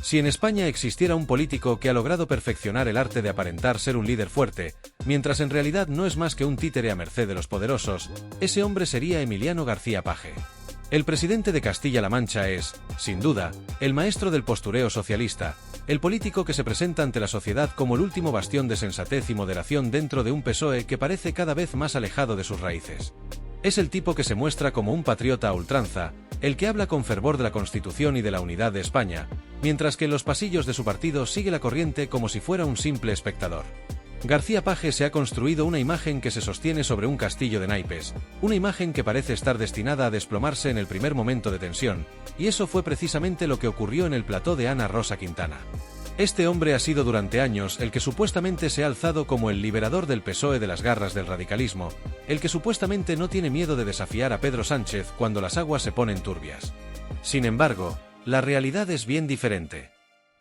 Si en España existiera un político que ha logrado perfeccionar el arte de aparentar ser un líder fuerte, mientras en realidad no es más que un títere a merced de los poderosos, ese hombre sería Emiliano García Paje. El presidente de Castilla-La Mancha es, sin duda, el maestro del postureo socialista, el político que se presenta ante la sociedad como el último bastión de sensatez y moderación dentro de un PSOE que parece cada vez más alejado de sus raíces. Es el tipo que se muestra como un patriota a ultranza, el que habla con fervor de la Constitución y de la unidad de España, mientras que en los pasillos de su partido sigue la corriente como si fuera un simple espectador. García Paje se ha construido una imagen que se sostiene sobre un castillo de naipes, una imagen que parece estar destinada a desplomarse en el primer momento de tensión, y eso fue precisamente lo que ocurrió en el plató de Ana Rosa Quintana. Este hombre ha sido durante años el que supuestamente se ha alzado como el liberador del PSOE de las garras del radicalismo, el que supuestamente no tiene miedo de desafiar a Pedro Sánchez cuando las aguas se ponen turbias. Sin embargo, la realidad es bien diferente.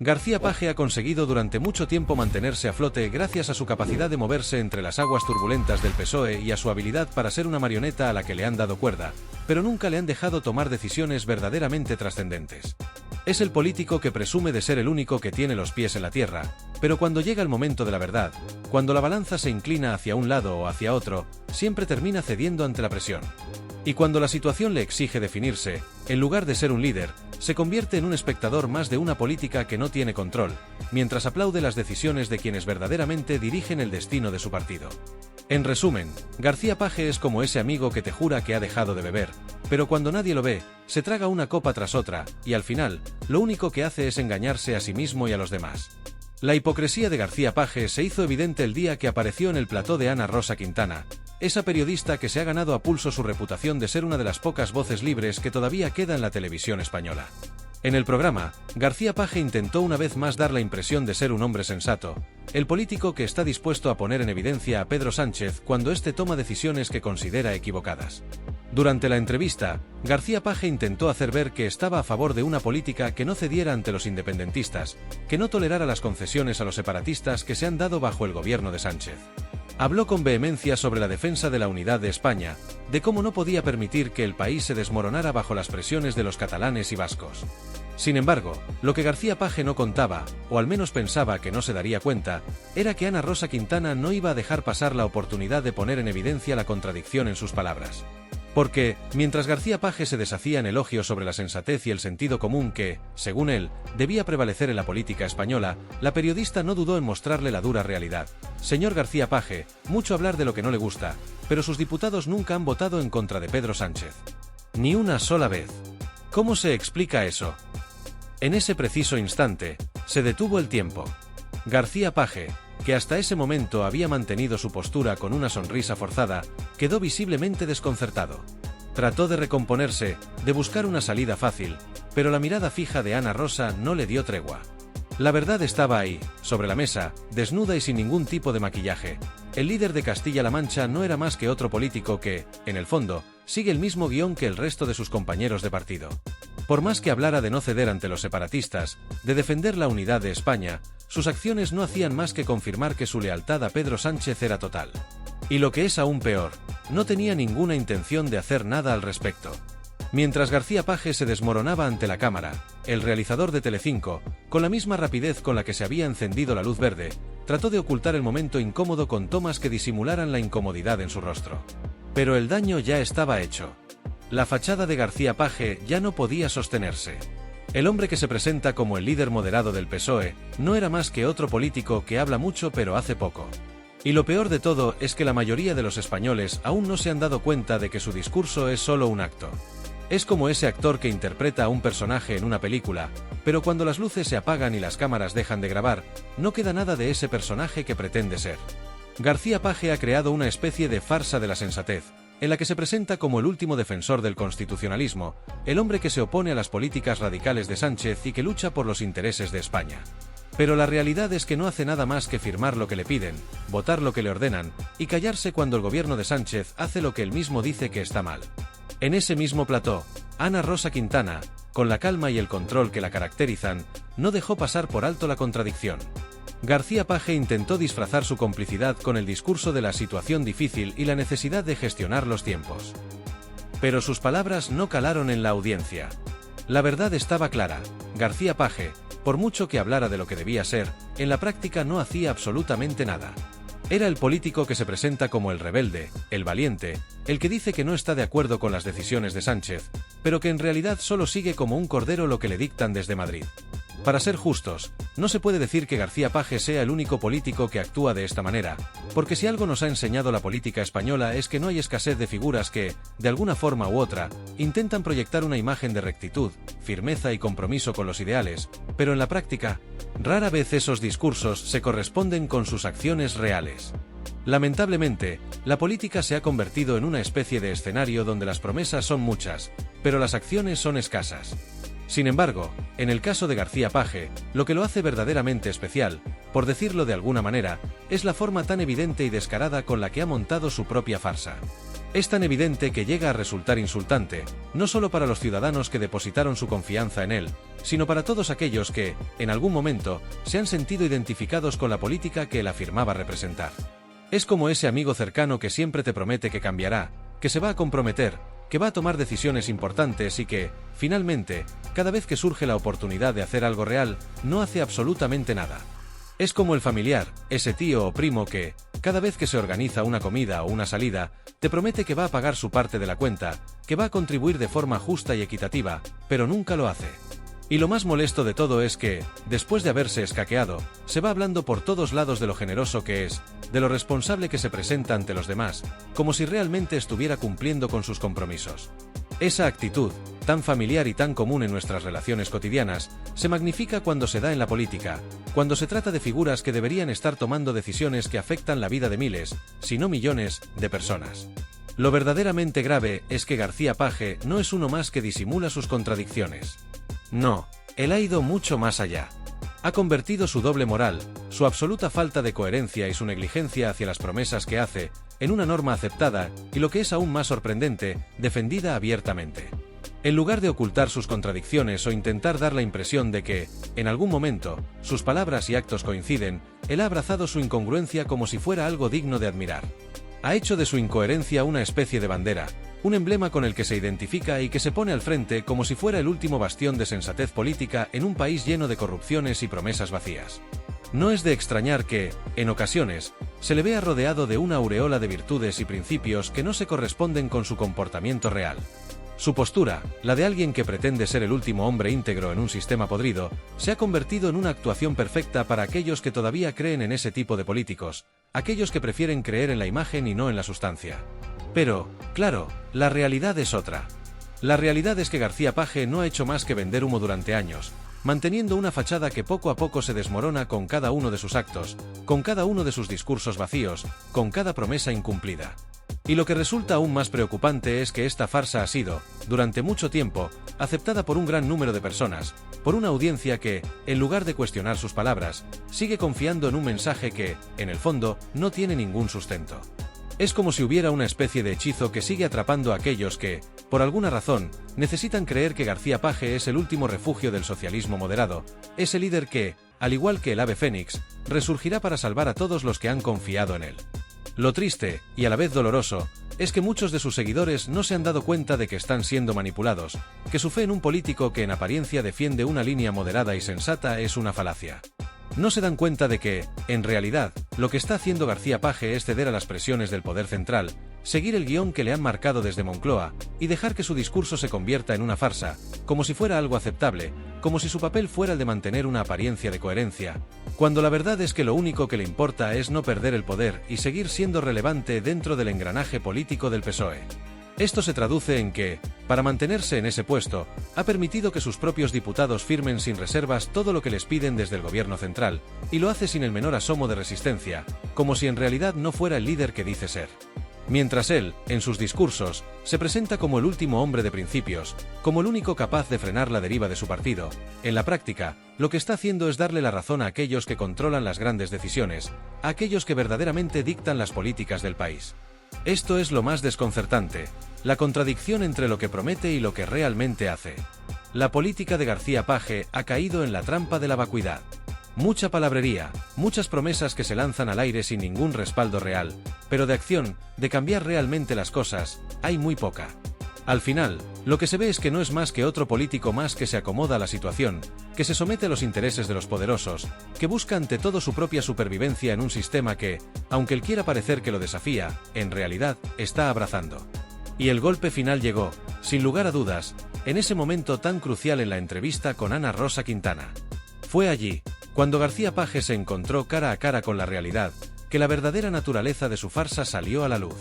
García Paje ha conseguido durante mucho tiempo mantenerse a flote gracias a su capacidad de moverse entre las aguas turbulentas del PSOE y a su habilidad para ser una marioneta a la que le han dado cuerda, pero nunca le han dejado tomar decisiones verdaderamente trascendentes. Es el político que presume de ser el único que tiene los pies en la tierra, pero cuando llega el momento de la verdad, cuando la balanza se inclina hacia un lado o hacia otro, siempre termina cediendo ante la presión. Y cuando la situación le exige definirse, en lugar de ser un líder, se convierte en un espectador más de una política que no tiene control, mientras aplaude las decisiones de quienes verdaderamente dirigen el destino de su partido. En resumen, García Paje es como ese amigo que te jura que ha dejado de beber, pero cuando nadie lo ve, se traga una copa tras otra, y al final, lo único que hace es engañarse a sí mismo y a los demás. La hipocresía de García Paje se hizo evidente el día que apareció en el plató de Ana Rosa Quintana, esa periodista que se ha ganado a pulso su reputación de ser una de las pocas voces libres que todavía queda en la televisión española. En el programa, García Paje intentó una vez más dar la impresión de ser un hombre sensato, el político que está dispuesto a poner en evidencia a Pedro Sánchez cuando éste toma decisiones que considera equivocadas. Durante la entrevista, García Paje intentó hacer ver que estaba a favor de una política que no cediera ante los independentistas, que no tolerara las concesiones a los separatistas que se han dado bajo el gobierno de Sánchez. Habló con vehemencia sobre la defensa de la unidad de España, de cómo no podía permitir que el país se desmoronara bajo las presiones de los catalanes y vascos. Sin embargo, lo que García Paje no contaba, o al menos pensaba que no se daría cuenta, era que Ana Rosa Quintana no iba a dejar pasar la oportunidad de poner en evidencia la contradicción en sus palabras. Porque, mientras García Paje se deshacía en elogios sobre la sensatez y el sentido común que, según él, debía prevalecer en la política española, la periodista no dudó en mostrarle la dura realidad. Señor García Paje, mucho hablar de lo que no le gusta, pero sus diputados nunca han votado en contra de Pedro Sánchez. Ni una sola vez. ¿Cómo se explica eso? En ese preciso instante, se detuvo el tiempo. García Paje, que hasta ese momento había mantenido su postura con una sonrisa forzada, quedó visiblemente desconcertado. Trató de recomponerse, de buscar una salida fácil, pero la mirada fija de Ana Rosa no le dio tregua. La verdad estaba ahí, sobre la mesa, desnuda y sin ningún tipo de maquillaje. El líder de Castilla-La Mancha no era más que otro político que, en el fondo, sigue el mismo guión que el resto de sus compañeros de partido. Por más que hablara de no ceder ante los separatistas, de defender la unidad de España, sus acciones no hacían más que confirmar que su lealtad a Pedro Sánchez era total. Y lo que es aún peor, no tenía ninguna intención de hacer nada al respecto. Mientras García Paje se desmoronaba ante la cámara, el realizador de Telecinco, con la misma rapidez con la que se había encendido la luz verde, trató de ocultar el momento incómodo con tomas que disimularan la incomodidad en su rostro. Pero el daño ya estaba hecho. La fachada de García Paje ya no podía sostenerse. El hombre que se presenta como el líder moderado del PSOE no era más que otro político que habla mucho pero hace poco. Y lo peor de todo es que la mayoría de los españoles aún no se han dado cuenta de que su discurso es solo un acto. Es como ese actor que interpreta a un personaje en una película, pero cuando las luces se apagan y las cámaras dejan de grabar, no queda nada de ese personaje que pretende ser. García Paje ha creado una especie de farsa de la sensatez, en la que se presenta como el último defensor del constitucionalismo, el hombre que se opone a las políticas radicales de Sánchez y que lucha por los intereses de España. Pero la realidad es que no hace nada más que firmar lo que le piden, votar lo que le ordenan, y callarse cuando el gobierno de Sánchez hace lo que él mismo dice que está mal. En ese mismo plató, Ana Rosa Quintana, con la calma y el control que la caracterizan, no dejó pasar por alto la contradicción. García Paje intentó disfrazar su complicidad con el discurso de la situación difícil y la necesidad de gestionar los tiempos. Pero sus palabras no calaron en la audiencia. La verdad estaba clara: García Paje, por mucho que hablara de lo que debía ser, en la práctica no hacía absolutamente nada. Era el político que se presenta como el rebelde, el valiente, el que dice que no está de acuerdo con las decisiones de Sánchez, pero que en realidad solo sigue como un cordero lo que le dictan desde Madrid. Para ser justos, no se puede decir que García Paje sea el único político que actúa de esta manera, porque si algo nos ha enseñado la política española es que no hay escasez de figuras que, de alguna forma u otra, intentan proyectar una imagen de rectitud, firmeza y compromiso con los ideales, pero en la práctica, rara vez esos discursos se corresponden con sus acciones reales. Lamentablemente, la política se ha convertido en una especie de escenario donde las promesas son muchas, pero las acciones son escasas. Sin embargo, en el caso de García Paje, lo que lo hace verdaderamente especial, por decirlo de alguna manera, es la forma tan evidente y descarada con la que ha montado su propia farsa. Es tan evidente que llega a resultar insultante, no solo para los ciudadanos que depositaron su confianza en él, sino para todos aquellos que, en algún momento, se han sentido identificados con la política que él afirmaba representar. Es como ese amigo cercano que siempre te promete que cambiará, que se va a comprometer, que va a tomar decisiones importantes y que, finalmente, cada vez que surge la oportunidad de hacer algo real, no hace absolutamente nada. Es como el familiar, ese tío o primo que, cada vez que se organiza una comida o una salida, te promete que va a pagar su parte de la cuenta, que va a contribuir de forma justa y equitativa, pero nunca lo hace. Y lo más molesto de todo es que, después de haberse escaqueado, se va hablando por todos lados de lo generoso que es, de lo responsable que se presenta ante los demás, como si realmente estuviera cumpliendo con sus compromisos. Esa actitud, tan familiar y tan común en nuestras relaciones cotidianas, se magnifica cuando se da en la política, cuando se trata de figuras que deberían estar tomando decisiones que afectan la vida de miles, si no millones, de personas. Lo verdaderamente grave es que García Paje no es uno más que disimula sus contradicciones. No, él ha ido mucho más allá. Ha convertido su doble moral, su absoluta falta de coherencia y su negligencia hacia las promesas que hace, en una norma aceptada, y lo que es aún más sorprendente, defendida abiertamente. En lugar de ocultar sus contradicciones o intentar dar la impresión de que, en algún momento, sus palabras y actos coinciden, él ha abrazado su incongruencia como si fuera algo digno de admirar. Ha hecho de su incoherencia una especie de bandera, un emblema con el que se identifica y que se pone al frente como si fuera el último bastión de sensatez política en un país lleno de corrupciones y promesas vacías. No es de extrañar que, en ocasiones, se le vea rodeado de una aureola de virtudes y principios que no se corresponden con su comportamiento real. Su postura, la de alguien que pretende ser el último hombre íntegro en un sistema podrido, se ha convertido en una actuación perfecta para aquellos que todavía creen en ese tipo de políticos, aquellos que prefieren creer en la imagen y no en la sustancia. Pero, claro, la realidad es otra. La realidad es que García Paje no ha hecho más que vender humo durante años, manteniendo una fachada que poco a poco se desmorona con cada uno de sus actos, con cada uno de sus discursos vacíos, con cada promesa incumplida. Y lo que resulta aún más preocupante es que esta farsa ha sido, durante mucho tiempo, aceptada por un gran número de personas, por una audiencia que, en lugar de cuestionar sus palabras, sigue confiando en un mensaje que, en el fondo, no tiene ningún sustento. Es como si hubiera una especie de hechizo que sigue atrapando a aquellos que, por alguna razón, necesitan creer que García Paje es el último refugio del socialismo moderado, ese líder que, al igual que el ave fénix, resurgirá para salvar a todos los que han confiado en él. Lo triste, y a la vez doloroso, es que muchos de sus seguidores no se han dado cuenta de que están siendo manipulados, que su fe en un político que en apariencia defiende una línea moderada y sensata es una falacia. No se dan cuenta de que, en realidad, lo que está haciendo García Paje es ceder a las presiones del poder central, seguir el guión que le han marcado desde Moncloa, y dejar que su discurso se convierta en una farsa, como si fuera algo aceptable, como si su papel fuera el de mantener una apariencia de coherencia, cuando la verdad es que lo único que le importa es no perder el poder y seguir siendo relevante dentro del engranaje político del PSOE. Esto se traduce en que, para mantenerse en ese puesto, ha permitido que sus propios diputados firmen sin reservas todo lo que les piden desde el gobierno central, y lo hace sin el menor asomo de resistencia, como si en realidad no fuera el líder que dice ser. Mientras él, en sus discursos, se presenta como el último hombre de principios, como el único capaz de frenar la deriva de su partido, en la práctica, lo que está haciendo es darle la razón a aquellos que controlan las grandes decisiones, a aquellos que verdaderamente dictan las políticas del país. Esto es lo más desconcertante, la contradicción entre lo que promete y lo que realmente hace. La política de García Paje ha caído en la trampa de la vacuidad. Mucha palabrería, muchas promesas que se lanzan al aire sin ningún respaldo real, pero de acción, de cambiar realmente las cosas, hay muy poca. Al final, lo que se ve es que no es más que otro político más que se acomoda a la situación, que se somete a los intereses de los poderosos, que busca ante todo su propia supervivencia en un sistema que, aunque él quiera parecer que lo desafía, en realidad, está abrazando. Y el golpe final llegó, sin lugar a dudas, en ese momento tan crucial en la entrevista con Ana Rosa Quintana. Fue allí, cuando García Paje se encontró cara a cara con la realidad, que la verdadera naturaleza de su farsa salió a la luz.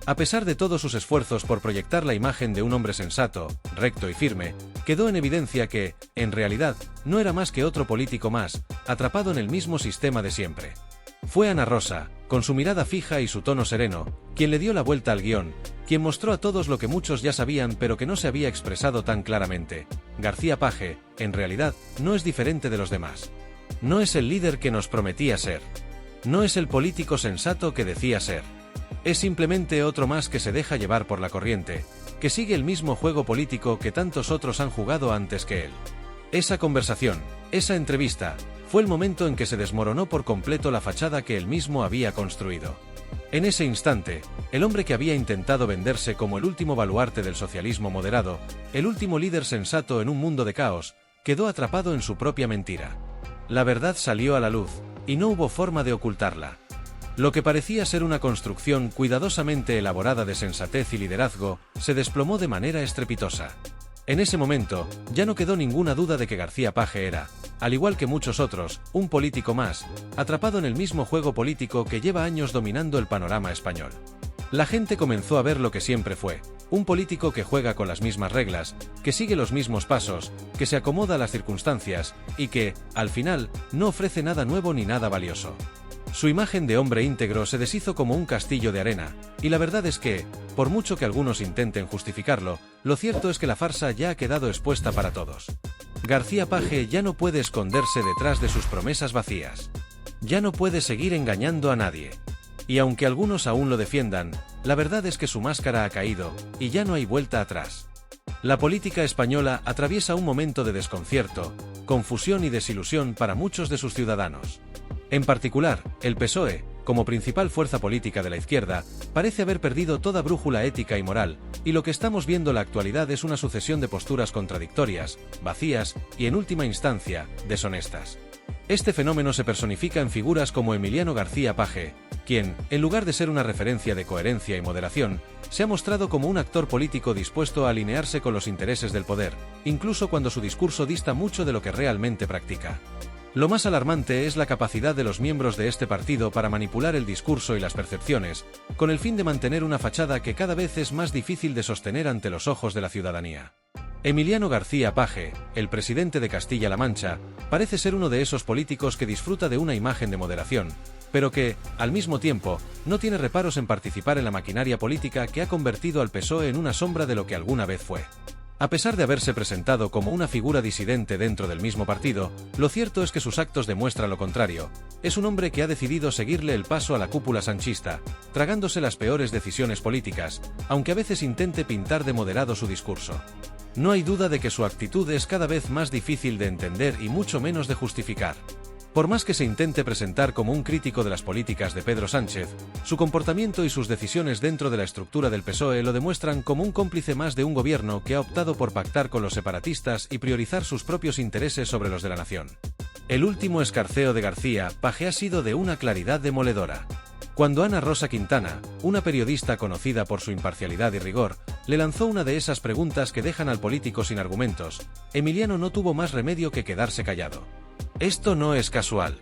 A pesar de todos sus esfuerzos por proyectar la imagen de un hombre sensato, recto y firme, quedó en evidencia que, en realidad, no era más que otro político más, atrapado en el mismo sistema de siempre. Fue Ana Rosa, con su mirada fija y su tono sereno, quien le dio la vuelta al guión, quien mostró a todos lo que muchos ya sabían pero que no se había expresado tan claramente. García Paje, en realidad, no es diferente de los demás. No es el líder que nos prometía ser. No es el político sensato que decía ser. Es simplemente otro más que se deja llevar por la corriente, que sigue el mismo juego político que tantos otros han jugado antes que él. Esa conversación, esa entrevista, fue el momento en que se desmoronó por completo la fachada que él mismo había construido. En ese instante, el hombre que había intentado venderse como el último baluarte del socialismo moderado, el último líder sensato en un mundo de caos, quedó atrapado en su propia mentira. La verdad salió a la luz, y no hubo forma de ocultarla. Lo que parecía ser una construcción cuidadosamente elaborada de sensatez y liderazgo, se desplomó de manera estrepitosa. En ese momento, ya no quedó ninguna duda de que García Paje era, al igual que muchos otros, un político más, atrapado en el mismo juego político que lleva años dominando el panorama español. La gente comenzó a ver lo que siempre fue, un político que juega con las mismas reglas, que sigue los mismos pasos, que se acomoda a las circunstancias, y que, al final, no ofrece nada nuevo ni nada valioso. Su imagen de hombre íntegro se deshizo como un castillo de arena, y la verdad es que, por mucho que algunos intenten justificarlo, lo cierto es que la farsa ya ha quedado expuesta para todos. García Paje ya no puede esconderse detrás de sus promesas vacías. Ya no puede seguir engañando a nadie. Y aunque algunos aún lo defiendan, la verdad es que su máscara ha caído, y ya no hay vuelta atrás. La política española atraviesa un momento de desconcierto, confusión y desilusión para muchos de sus ciudadanos. En particular, el PSOE, como principal fuerza política de la izquierda, parece haber perdido toda brújula ética y moral, y lo que estamos viendo en la actualidad es una sucesión de posturas contradictorias, vacías y, en última instancia, deshonestas. Este fenómeno se personifica en figuras como Emiliano García Paje, quien, en lugar de ser una referencia de coherencia y moderación, se ha mostrado como un actor político dispuesto a alinearse con los intereses del poder, incluso cuando su discurso dista mucho de lo que realmente practica. Lo más alarmante es la capacidad de los miembros de este partido para manipular el discurso y las percepciones, con el fin de mantener una fachada que cada vez es más difícil de sostener ante los ojos de la ciudadanía. Emiliano García Paje, el presidente de Castilla-La Mancha, parece ser uno de esos políticos que disfruta de una imagen de moderación, pero que, al mismo tiempo, no tiene reparos en participar en la maquinaria política que ha convertido al PSOE en una sombra de lo que alguna vez fue. A pesar de haberse presentado como una figura disidente dentro del mismo partido, lo cierto es que sus actos demuestran lo contrario. Es un hombre que ha decidido seguirle el paso a la cúpula sanchista, tragándose las peores decisiones políticas, aunque a veces intente pintar de moderado su discurso. No hay duda de que su actitud es cada vez más difícil de entender y mucho menos de justificar. Por más que se intente presentar como un crítico de las políticas de Pedro Sánchez, su comportamiento y sus decisiones dentro de la estructura del PSOE lo demuestran como un cómplice más de un gobierno que ha optado por pactar con los separatistas y priorizar sus propios intereses sobre los de la nación. El último escarceo de García Paje ha sido de una claridad demoledora. Cuando Ana Rosa Quintana, una periodista conocida por su imparcialidad y rigor, le lanzó una de esas preguntas que dejan al político sin argumentos, Emiliano no tuvo más remedio que quedarse callado. Esto no es casual.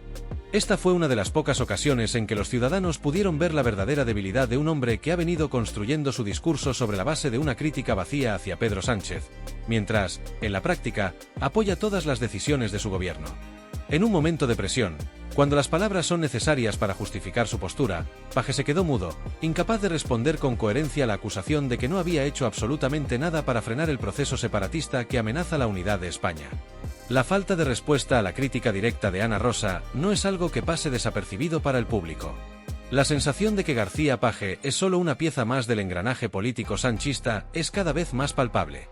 Esta fue una de las pocas ocasiones en que los ciudadanos pudieron ver la verdadera debilidad de un hombre que ha venido construyendo su discurso sobre la base de una crítica vacía hacia Pedro Sánchez, mientras, en la práctica, apoya todas las decisiones de su gobierno. En un momento de presión, cuando las palabras son necesarias para justificar su postura, Paje se quedó mudo, incapaz de responder con coherencia a la acusación de que no había hecho absolutamente nada para frenar el proceso separatista que amenaza la unidad de España. La falta de respuesta a la crítica directa de Ana Rosa no es algo que pase desapercibido para el público. La sensación de que García Paje es solo una pieza más del engranaje político sanchista es cada vez más palpable.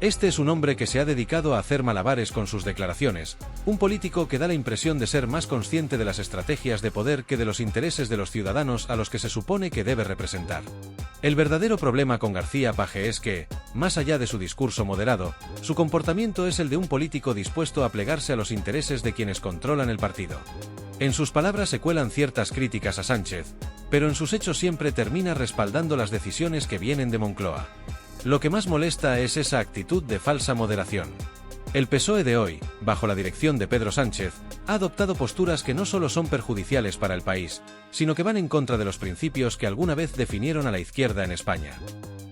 Este es un hombre que se ha dedicado a hacer malabares con sus declaraciones, un político que da la impresión de ser más consciente de las estrategias de poder que de los intereses de los ciudadanos a los que se supone que debe representar. El verdadero problema con García Paje es que, más allá de su discurso moderado, su comportamiento es el de un político dispuesto a plegarse a los intereses de quienes controlan el partido. En sus palabras se cuelan ciertas críticas a Sánchez, pero en sus hechos siempre termina respaldando las decisiones que vienen de Moncloa. Lo que más molesta es esa actitud de falsa moderación. El PSOE de hoy, bajo la dirección de Pedro Sánchez, ha adoptado posturas que no solo son perjudiciales para el país, sino que van en contra de los principios que alguna vez definieron a la izquierda en España.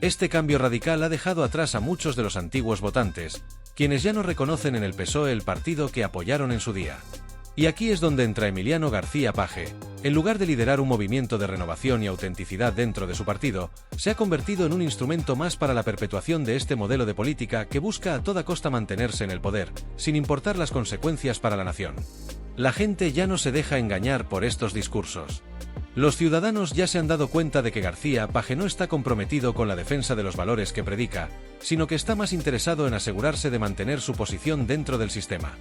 Este cambio radical ha dejado atrás a muchos de los antiguos votantes, quienes ya no reconocen en el PSOE el partido que apoyaron en su día. Y aquí es donde entra Emiliano García Paje. En lugar de liderar un movimiento de renovación y autenticidad dentro de su partido, se ha convertido en un instrumento más para la perpetuación de este modelo de política que busca a toda costa mantenerse en el poder, sin importar las consecuencias para la nación. La gente ya no se deja engañar por estos discursos. Los ciudadanos ya se han dado cuenta de que García Paje no está comprometido con la defensa de los valores que predica, sino que está más interesado en asegurarse de mantener su posición dentro del sistema.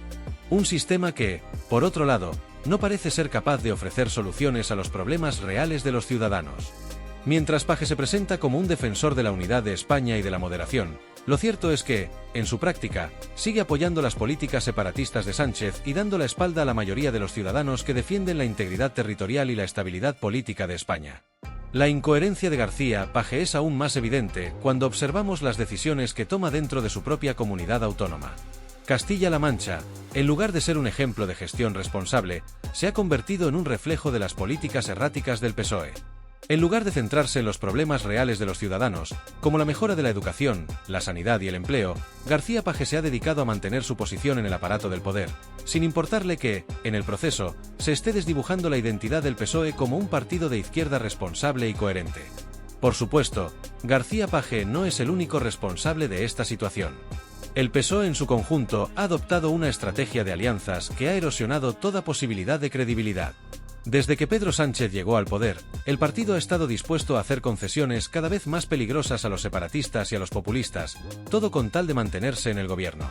Un sistema que, por otro lado, no parece ser capaz de ofrecer soluciones a los problemas reales de los ciudadanos. Mientras Paje se presenta como un defensor de la unidad de España y de la moderación, lo cierto es que, en su práctica, sigue apoyando las políticas separatistas de Sánchez y dando la espalda a la mayoría de los ciudadanos que defienden la integridad territorial y la estabilidad política de España. La incoherencia de García Paje es aún más evidente cuando observamos las decisiones que toma dentro de su propia comunidad autónoma. Castilla-La Mancha, en lugar de ser un ejemplo de gestión responsable, se ha convertido en un reflejo de las políticas erráticas del PSOE. En lugar de centrarse en los problemas reales de los ciudadanos, como la mejora de la educación, la sanidad y el empleo, García Paje se ha dedicado a mantener su posición en el aparato del poder, sin importarle que, en el proceso, se esté desdibujando la identidad del PSOE como un partido de izquierda responsable y coherente. Por supuesto, García Paje no es el único responsable de esta situación. El PSOE en su conjunto ha adoptado una estrategia de alianzas que ha erosionado toda posibilidad de credibilidad. Desde que Pedro Sánchez llegó al poder, el partido ha estado dispuesto a hacer concesiones cada vez más peligrosas a los separatistas y a los populistas, todo con tal de mantenerse en el gobierno.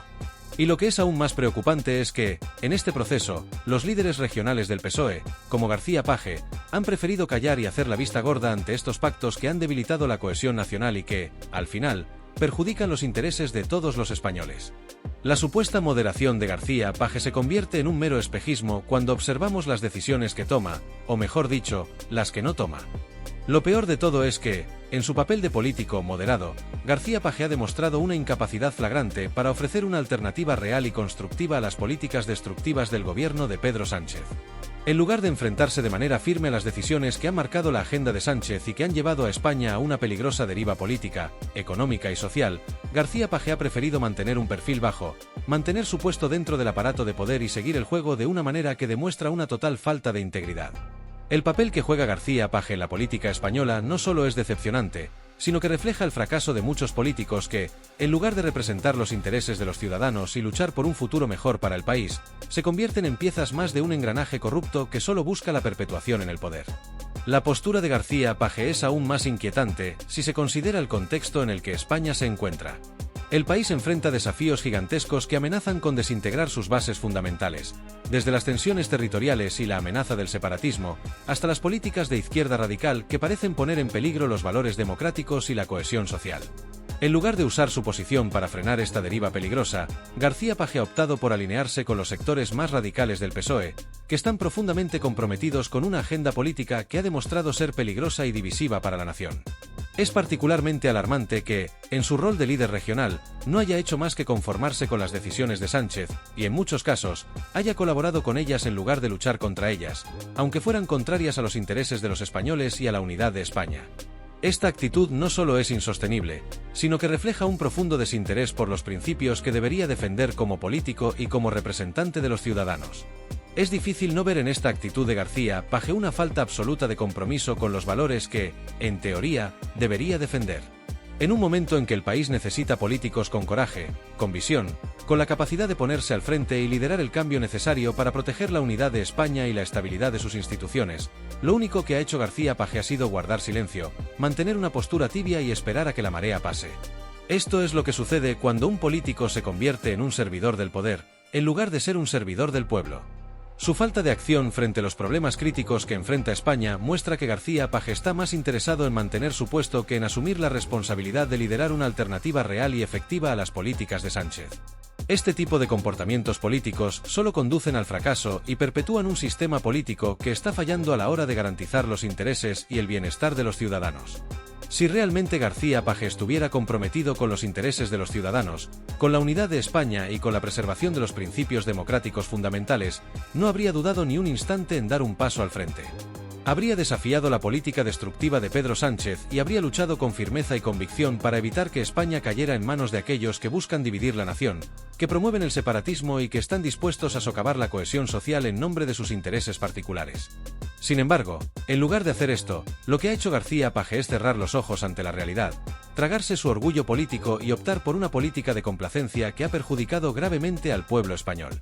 Y lo que es aún más preocupante es que, en este proceso, los líderes regionales del PSOE, como García Paje, han preferido callar y hacer la vista gorda ante estos pactos que han debilitado la cohesión nacional y que, al final, perjudican los intereses de todos los españoles. La supuesta moderación de García Paje se convierte en un mero espejismo cuando observamos las decisiones que toma, o mejor dicho, las que no toma. Lo peor de todo es que, en su papel de político moderado, García Paje ha demostrado una incapacidad flagrante para ofrecer una alternativa real y constructiva a las políticas destructivas del gobierno de Pedro Sánchez. En lugar de enfrentarse de manera firme a las decisiones que han marcado la agenda de Sánchez y que han llevado a España a una peligrosa deriva política, económica y social, García Paje ha preferido mantener un perfil bajo, mantener su puesto dentro del aparato de poder y seguir el juego de una manera que demuestra una total falta de integridad. El papel que juega García Paje en la política española no solo es decepcionante, sino que refleja el fracaso de muchos políticos que, en lugar de representar los intereses de los ciudadanos y luchar por un futuro mejor para el país, se convierten en piezas más de un engranaje corrupto que solo busca la perpetuación en el poder. La postura de García Paje es aún más inquietante si se considera el contexto en el que España se encuentra. El país enfrenta desafíos gigantescos que amenazan con desintegrar sus bases fundamentales, desde las tensiones territoriales y la amenaza del separatismo, hasta las políticas de izquierda radical que parecen poner en peligro los valores democráticos y la cohesión social. En lugar de usar su posición para frenar esta deriva peligrosa, García Paje ha optado por alinearse con los sectores más radicales del PSOE, que están profundamente comprometidos con una agenda política que ha demostrado ser peligrosa y divisiva para la nación. Es particularmente alarmante que, en su rol de líder regional, no haya hecho más que conformarse con las decisiones de Sánchez, y en muchos casos, haya colaborado con ellas en lugar de luchar contra ellas, aunque fueran contrarias a los intereses de los españoles y a la unidad de España. Esta actitud no solo es insostenible, sino que refleja un profundo desinterés por los principios que debería defender como político y como representante de los ciudadanos. Es difícil no ver en esta actitud de García Paje una falta absoluta de compromiso con los valores que, en teoría, debería defender. En un momento en que el país necesita políticos con coraje, con visión, con la capacidad de ponerse al frente y liderar el cambio necesario para proteger la unidad de España y la estabilidad de sus instituciones, lo único que ha hecho García Paje ha sido guardar silencio, mantener una postura tibia y esperar a que la marea pase. Esto es lo que sucede cuando un político se convierte en un servidor del poder, en lugar de ser un servidor del pueblo. Su falta de acción frente a los problemas críticos que enfrenta España muestra que García Paje está más interesado en mantener su puesto que en asumir la responsabilidad de liderar una alternativa real y efectiva a las políticas de Sánchez. Este tipo de comportamientos políticos solo conducen al fracaso y perpetúan un sistema político que está fallando a la hora de garantizar los intereses y el bienestar de los ciudadanos. Si realmente García Paje estuviera comprometido con los intereses de los ciudadanos, con la unidad de España y con la preservación de los principios democráticos fundamentales, no habría dudado ni un instante en dar un paso al frente. Habría desafiado la política destructiva de Pedro Sánchez y habría luchado con firmeza y convicción para evitar que España cayera en manos de aquellos que buscan dividir la nación, que promueven el separatismo y que están dispuestos a socavar la cohesión social en nombre de sus intereses particulares. Sin embargo, en lugar de hacer esto, lo que ha hecho García Paje es cerrar los ojos ante la realidad, tragarse su orgullo político y optar por una política de complacencia que ha perjudicado gravemente al pueblo español.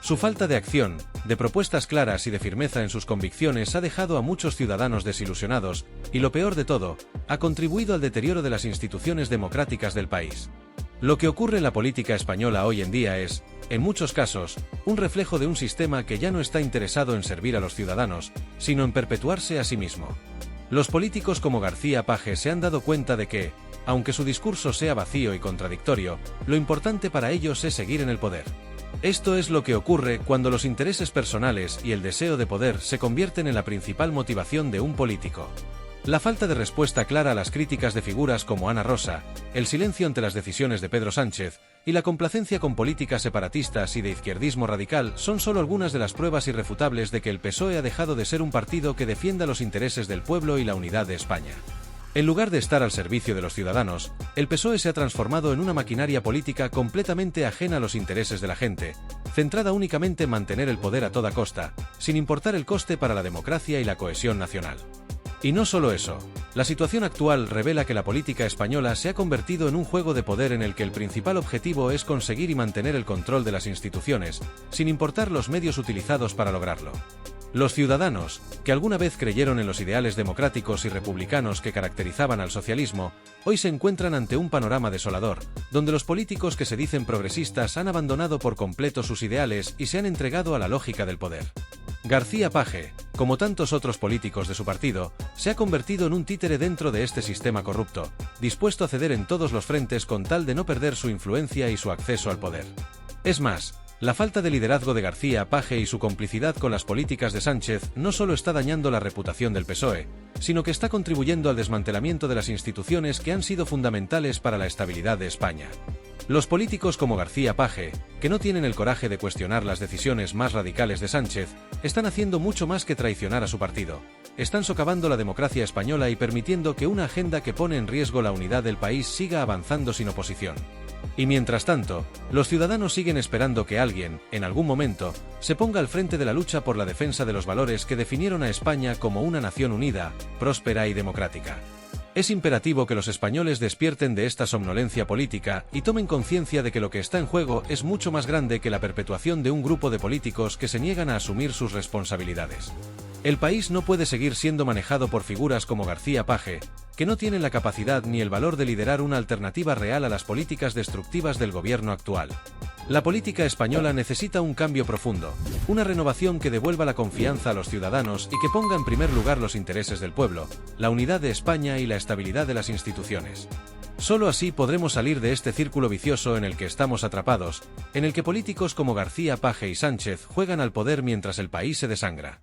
Su falta de acción, de propuestas claras y de firmeza en sus convicciones ha dejado a muchos ciudadanos desilusionados y, lo peor de todo, ha contribuido al deterioro de las instituciones democráticas del país. Lo que ocurre en la política española hoy en día es, en muchos casos, un reflejo de un sistema que ya no está interesado en servir a los ciudadanos, sino en perpetuarse a sí mismo. Los políticos como García Paje se han dado cuenta de que, aunque su discurso sea vacío y contradictorio, lo importante para ellos es seguir en el poder. Esto es lo que ocurre cuando los intereses personales y el deseo de poder se convierten en la principal motivación de un político. La falta de respuesta clara a las críticas de figuras como Ana Rosa, el silencio ante las decisiones de Pedro Sánchez y la complacencia con políticas separatistas y de izquierdismo radical son solo algunas de las pruebas irrefutables de que el PSOE ha dejado de ser un partido que defienda los intereses del pueblo y la unidad de España. En lugar de estar al servicio de los ciudadanos, el PSOE se ha transformado en una maquinaria política completamente ajena a los intereses de la gente, centrada únicamente en mantener el poder a toda costa, sin importar el coste para la democracia y la cohesión nacional. Y no solo eso, la situación actual revela que la política española se ha convertido en un juego de poder en el que el principal objetivo es conseguir y mantener el control de las instituciones, sin importar los medios utilizados para lograrlo. Los ciudadanos, que alguna vez creyeron en los ideales democráticos y republicanos que caracterizaban al socialismo, hoy se encuentran ante un panorama desolador, donde los políticos que se dicen progresistas han abandonado por completo sus ideales y se han entregado a la lógica del poder. García Paje, como tantos otros políticos de su partido, se ha convertido en un títere dentro de este sistema corrupto, dispuesto a ceder en todos los frentes con tal de no perder su influencia y su acceso al poder. Es más, la falta de liderazgo de García Paje y su complicidad con las políticas de Sánchez no solo está dañando la reputación del PSOE, sino que está contribuyendo al desmantelamiento de las instituciones que han sido fundamentales para la estabilidad de España. Los políticos como García Paje, que no tienen el coraje de cuestionar las decisiones más radicales de Sánchez, están haciendo mucho más que traicionar a su partido. Están socavando la democracia española y permitiendo que una agenda que pone en riesgo la unidad del país siga avanzando sin oposición. Y mientras tanto, los ciudadanos siguen esperando que alguien, en algún momento, se ponga al frente de la lucha por la defensa de los valores que definieron a España como una nación unida, próspera y democrática. Es imperativo que los españoles despierten de esta somnolencia política y tomen conciencia de que lo que está en juego es mucho más grande que la perpetuación de un grupo de políticos que se niegan a asumir sus responsabilidades. El país no puede seguir siendo manejado por figuras como García Paje, que no tienen la capacidad ni el valor de liderar una alternativa real a las políticas destructivas del gobierno actual. La política española necesita un cambio profundo, una renovación que devuelva la confianza a los ciudadanos y que ponga en primer lugar los intereses del pueblo, la unidad de España y la estabilidad de las instituciones. Solo así podremos salir de este círculo vicioso en el que estamos atrapados, en el que políticos como García Paje y Sánchez juegan al poder mientras el país se desangra.